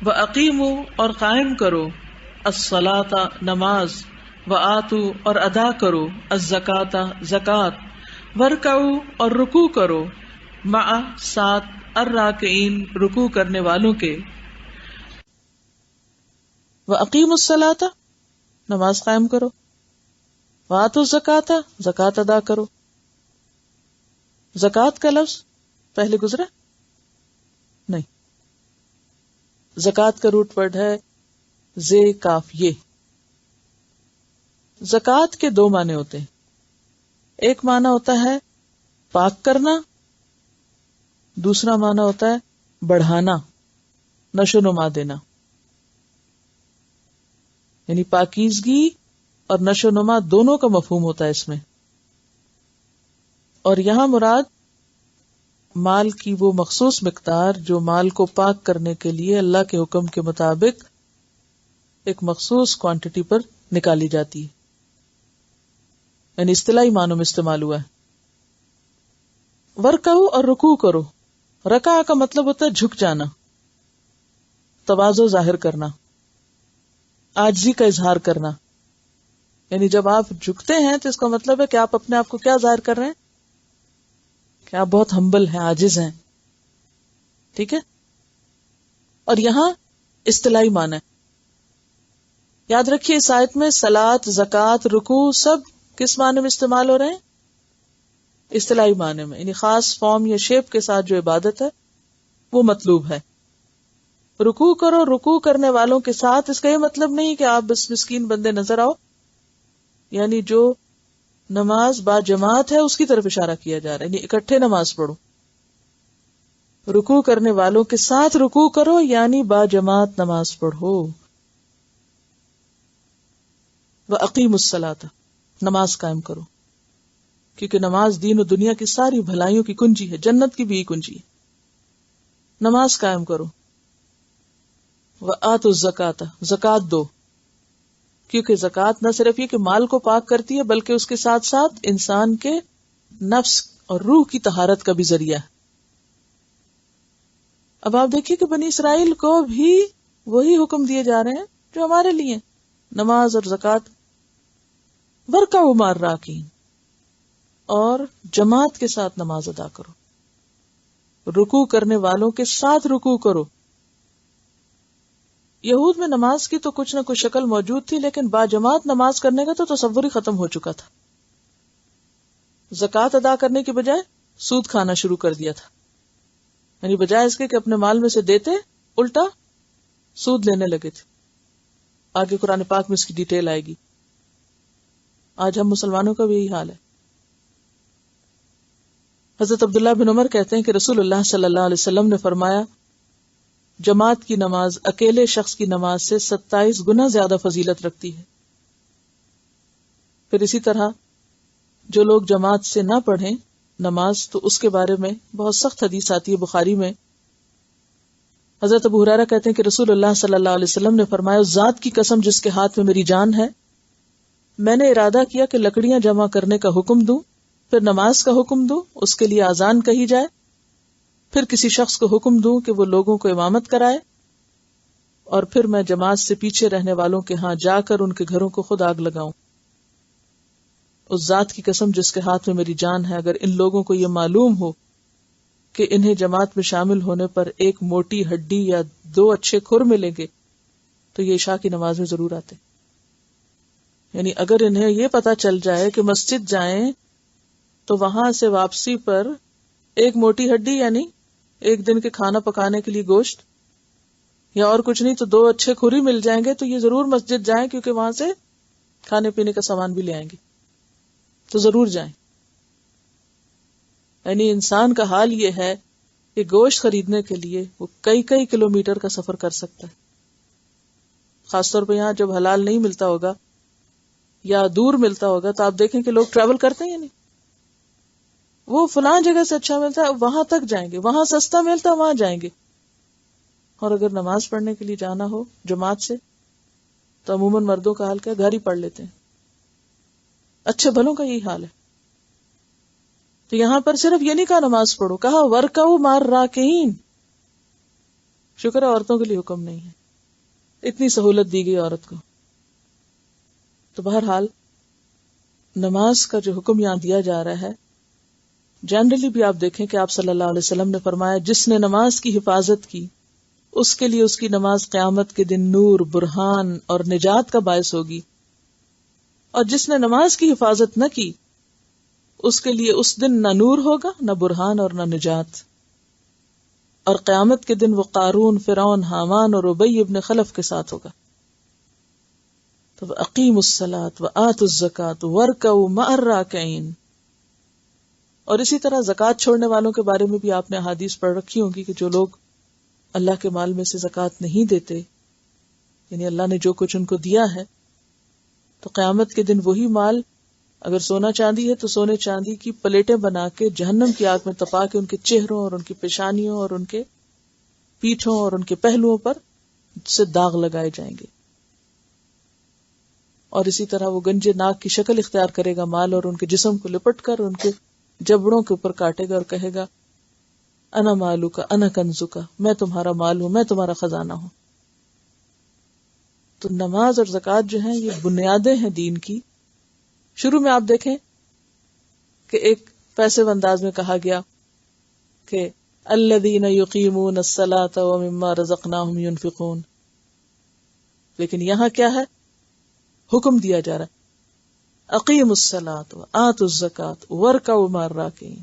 وَأَقِیمُوا اور قائم کرو الصلاۃ نماز، وآتوا اور ادا کرو الزکاۃ زکوٰۃ، وارکعوا اور رکوع کرو مع ساتھ الراکعین رکوع کرنے والوں کے۔ وَأَقِیمُوا الصلاۃ نماز قائم کرو، وآتوا الزکاۃ زکوٰۃ ادا کرو۔ زکوٰۃ کا لفظ پہلے گزرا نہیں، زکوٰۃ کا روٹ ورڈ ہے زے کاف یہ۔ زکوٰۃ کے دو معنی ہوتے ہیں، ایک معنی ہوتا ہے پاک کرنا، دوسرا معنی ہوتا ہے بڑھانا، نشو و نما دینا، یعنی پاکیزگی اور نشو و نما دونوں کا مفہوم ہوتا ہے اس میں۔ اور یہاں مراد مال کی وہ مخصوص مقدار جو مال کو پاک کرنے کے لیے اللہ کے حکم کے مطابق ایک مخصوص کوانٹٹی پر نکالی جاتی ہے، یعنی اصطلاحی معنوں میں استعمال ہوا ہے۔ ورکعوا اور رکوع کرو، رکع کا مطلب ہوتا ہے جھک جانا، تواضع ظاہر کرنا، عاجزی کا اظہار کرنا، یعنی جب آپ جھکتے ہیں تو اس کا مطلب ہے کہ آپ اپنے آپ کو کیا ظاہر کر رہے ہیں کہ آپ بہت ہمبل ہیں، عاجز ہیں، ٹھیک ہے۔ اور یہاں اصطلاحی معنی ہے، یاد رکھیے اس آیت میں صلاۃ، زکوٰۃ، رکوع سب کس معنی میں استعمال ہو رہے ہیں؟ اصطلاحی معنی میں، یعنی خاص فارم یا شیپ کے ساتھ جو عبادت ہے وہ مطلوب ہے۔ رکوع کرو، رکوع کرنے والوں کے ساتھ، اس کا یہ مطلب نہیں کہ آپ بس مسکین بندے نظر آؤ، یعنی جو نماز با جماعت ہے اس کی طرف اشارہ کیا جا رہا ہے، یعنی اکٹھے نماز پڑھو۔ رکوع کرنے والوں کے ساتھ رکوع کرو یعنی با جماعت نماز پڑھو۔ وَأَقِیمُوا الصَّلَاةَ نماز قائم کرو، کیونکہ نماز دین و دنیا کی ساری بھلائیوں کی کنجی ہے، جنت کی بھی یہ کنجی ہے۔ نماز قائم کرو۔ وَآتُوا الزَّکَاةَ زکوٰۃ دو، کیونکہ زکوٰۃ نہ صرف یہ کہ مال کو پاک کرتی ہے بلکہ اس کے ساتھ ساتھ انسان کے نفس اور روح کی طہارت کا بھی ذریعہ ہے۔ اب آپ دیکھیے کہ بنی اسرائیل کو بھی وہی حکم دیے جا رہے ہیں جو ہمارے لیے، نماز اور زکوٰۃ۔ وارکعوا مع الراکعین، اور جماعت کے ساتھ نماز ادا کرو، رکوع کرنے والوں کے ساتھ رکوع کرو۔ یہود میں نماز کی تو کچھ نہ کچھ شکل موجود تھی، لیکن باجماعت نماز کرنے کا تو تصور ہی ختم ہو چکا تھا۔ زکوٰۃ ادا کرنے کی بجائے سود کھانا شروع کر دیا تھا، یعنی بجائے اس کے کہ اپنے مال میں سے دیتے، الٹا سود لینے لگے تھے۔ آگے قرآن پاک میں اس کی ڈیٹیل آئے گی۔ آج ہم مسلمانوں کا بھی یہی حال ہے۔ حضرت عبداللہ بن عمر کہتے ہیں کہ رسول اللہ صلی اللہ علیہ وسلم نے فرمایا، جماعت کی نماز اکیلے شخص کی نماز سے 27 گنا زیادہ فضیلت رکھتی ہے۔ پھر اسی طرح جو لوگ جماعت سے نہ پڑھیں نماز تو اس کے بارے میں بہت سخت حدیث آتی ہے بخاری میں۔ حضرت ابو ہریرہ کہتے ہیں کہ رسول اللہ صلی اللہ علیہ وسلم نے فرمایا، اس ذات کی قسم جس کے ہاتھ میں میری جان ہے، میں نے ارادہ کیا کہ لکڑیاں جمع کرنے کا حکم دوں، پھر نماز کا حکم دوں، اس کے لیے اذان کہی جائے، پھر کسی شخص کو حکم دوں کہ وہ لوگوں کو امامت کرائے، اور پھر میں جماعت سے پیچھے رہنے والوں کے ہاں جا کر ان کے گھروں کو خود آگ لگاؤں۔ اس ذات کی قسم جس کے ہاتھ میں میری جان ہے، اگر ان لوگوں کو یہ معلوم ہو کہ انہیں جماعت میں شامل ہونے پر ایک موٹی ہڈی یا 2 اچھے کھر ملیں گے تو یہ عشاء کی نماز میں ضرور آتے۔ یعنی اگر انہیں یہ پتا چل جائے کہ مسجد جائیں تو وہاں سے واپسی پر ایک موٹی ہڈی یعنی ایک دن کے کھانا پکانے کے لیے گوشت، یا اور کچھ نہیں تو 2 اچھے کھر ہی مل جائیں گے، تو یہ ضرور مسجد جائیں، کیونکہ وہاں سے کھانے پینے کا سامان بھی لے آئیں گے، تو ضرور جائیں۔ یعنی انسان کا حال یہ ہے کہ گوشت خریدنے کے لیے وہ کئی کلومیٹر کا سفر کر سکتا ہے، خاص طور پہ یہاں جب حلال نہیں ملتا ہوگا یا دور ملتا ہوگا تو آپ دیکھیں کہ لوگ ٹریول کرتے ہیں، نہیں وہ فلاں جگہ سے اچھا ملتا ہے وہاں تک جائیں گے، وہاں سستا ملتا ہے وہاں جائیں گے۔ اور اگر نماز پڑھنے کے لیے جانا ہو جماعت سے تو عموماً مردوں کا حال کیا، گھر ہی پڑھ لیتے ہیں۔ اچھے بھلوں کا یہی حال ہے۔ تو یہاں پر صرف یہ نہیں کہا نماز پڑھو، کہا ورکعوا مع الراکعین، شکر ہے عورتوں کے لیے حکم نہیں ہے، اتنی سہولت دی گئی عورت کو. تو بہرحال نماز کا جو حکم یہاں دیا جا رہا ہے، جنرلی بھی آپ دیکھیں کہ آپ صلی اللہ علیہ وسلم نے فرمایا جس نے نماز کی حفاظت کی اس کے لیے اس کی نماز قیامت کے دن نور، برہان اور نجات کا باعث ہوگی، اور جس نے نماز کی حفاظت نہ کی اس کے لیے اس دن نہ نور ہوگا، نہ برہان اور نہ نجات. اور قیامت کے دن وہ قارون، فرعون، حامان اور ابی ابن خلف کے ساتھ ہوگا. تو اقیموا الصلاۃ وآتوا الزکاۃ وارکعوا مع الراکعین. اور اسی طرح زکوٰۃ چھوڑنے والوں کے بارے میں بھی آپ نے احادیث پڑھ رکھی ہوگی کہ جو لوگ اللہ کے مال میں سے زکوٰۃ نہیں دیتے، یعنی اللہ نے جو کچھ ان کو دیا ہے، تو قیامت کے دن وہی مال اگر سونا چاندی ہے تو سونے چاندی کی پلیٹیں بنا کے جہنم کی آگ میں تپا کے ان کے چہروں اور ان کی پیشانیوں اور ان کے پیٹھوں اور ان کے پہلوؤں پر سے داغ لگائے جائیں گے. اور اسی طرح وہ گنجے ناک کی شکل اختیار کرے گا مال، اور ان کے جسم کو لپٹ کر ان کے جبڑوں کے اوپر کاٹے گا اور کہے گا انا مالو کا انا کنزو کا، میں تمہارا مال ہوں، میں تمہارا خزانہ ہوں. تو نماز اور زکوٰۃ جو ہیں یہ بنیادیں ہیں دین کی. شروع میں آپ دیکھیں کہ ایک پیسے انداز میں کہا گیا کہ الذین یقیمون الصلاۃ ومما رزقناہم ینفقون، لیکن یہاں کیا ہے؟ حکم دیا جا رہا ہے اقیموا الصلاۃ وآتوا الزکاۃ وارکعوا مع الراکعین.